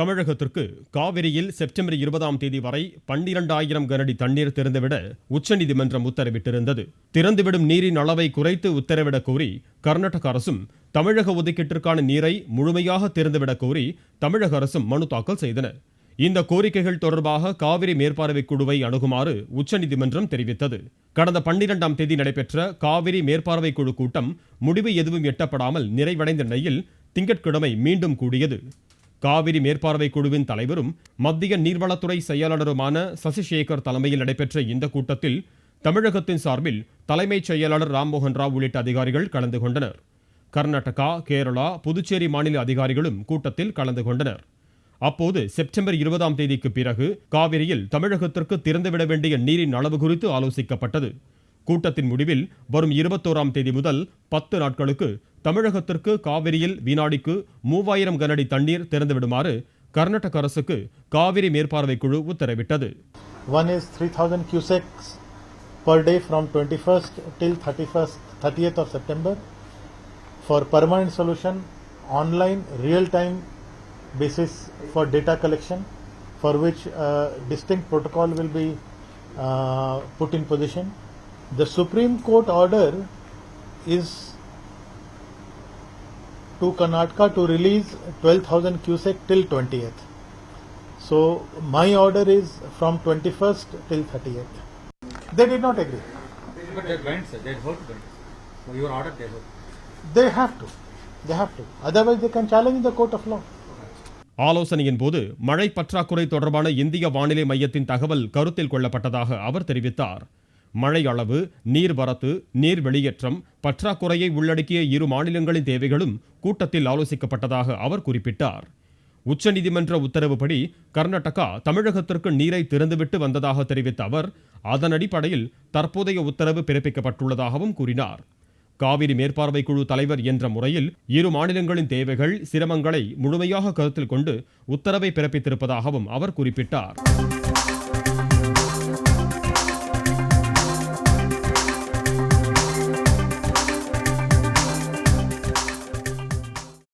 தமிழகத்திற்கு காவிரியில் செப்டம்பர் 20ஆம் தேதி வரை 12,000 கனஅடி தண்ணீர் திறந்துவிட உச்சநீதிமன்றம் உத்தரவிட்டிருந்தது. திறந்துவிடும் நீரின் அளவை குறைத்து உத்தரவிடக் கோரி கர்நாடக அரசும் தமிழக ஒதுக்கீட்டிற்கான நீரை முழுமையாக திறந்துவிடக் கோரி தமிழக அரசும் மனு தாக்கல் செய்தன. இந்த கோரிக்கைகள் தொடர்பாக காவிரி மேற்பார்வை குழுவை அணுகுமாறு உச்சநீதிமன்றம் தெரிவித்தது. கடந்த 12ஆம் தேதி நடைபெற்ற காவிரி மேற்பார்வை குழு கூட்டம் முடிவு எதுவும் எட்டப்படாமல் நிறைவடைந்த நிலையில் திங்கட்கிழமை மீண்டும் கூடியது. காவிரி மேற்பார்வை குழுவின் தலைவரும் மத்திய நீர்வளத்துறை செயலாளருமான சசிசேகர் தலைமையில் நடைபெற்ற இந்த கூட்டத்தில் தமிழகத்தின் சார்பில் தலைமைச் செயலாளர் ராம்மோகன் ராவ் உள்ளிட்ட அதிகாரிகள் கலந்து கொண்டனர். கர்நாடகா, கேரளா, புதுச்சேரி மாநில அதிகாரிகளும் கூட்டத்தில் கலந்து கொண்டனர். அப்போது செப்டம்பர் 20ஆம் தேதிக்கு பிறகு காவிரியில் தமிழகத்திற்கு திறந்துவிட வேண்டிய நீரின் அளவு குறித்து ஆலோசிக்கப்பட்டது. கூட்டத்தின் முடிவில் வரும் 21ஆம் தேதி முதல் 10 நாட்களுக்கு தமிழகத்திற்கு காவிரியில் வினாடிக்கு 3000 கனஅடி தண்ணீர் திறந்துவிடுமாறு கர்நாடக அரசுக்கு காவிரி மேற்பார்வை குழு உத்தரவிட்டது. One is 3000 cusecs per day from 21st till 30th of September. For permanent solution, online real-time basis for data collection, for which distinct protocol will be put in position. The Supreme Court order is to Karnataka to release 12,000 cusecs till 20th. So my order is from 21st till 30th. They did not agree. But they went, sir. They have to. So your order, they have. They have to. They have to. Otherwise, they can challenge the court of law. ஆலோசனையின் போது மழை பற்றாக்குறை தொடர்பான இந்திய வானிலை மையத்தின் தகவல் கருத்தில் கொள்ளப்பட்டதாக அவர் தெரிவித்தார். மழை அளவு, நீர்வரத்து, நீர் வெளியேற்றம், பற்றாக்குறையை உள்ளடக்கிய இரு மாநிலங்களின் தேவைகளும் கூட்டத்தில் ஆலோசிக்கப்பட்டதாக அவர் குறிப்பிட்டார். உச்சநீதிமன்ற உத்தரவுப்படி கர்நாடகா தமிழகத்திற்கு நீரை திறந்துவிட்டு வந்ததாக தெரிவித்த அவர் அதன் அடிப்படையில் தற்போதைய உத்தரவு பிறப்பிக்கப்பட்டுள்ளதாகவும் கூறினார். காவிரி மேற்பார்வை குழு தலைவர் என்ற முறையில் இரு மாநிலங்களின் தேவைகள், சிரமங்களை முழுமையாக கருத்தில் கொண்டு உத்தரவை பிறப்பித்திருப்பதாகவும் அவர் குறிப்பிட்டார்.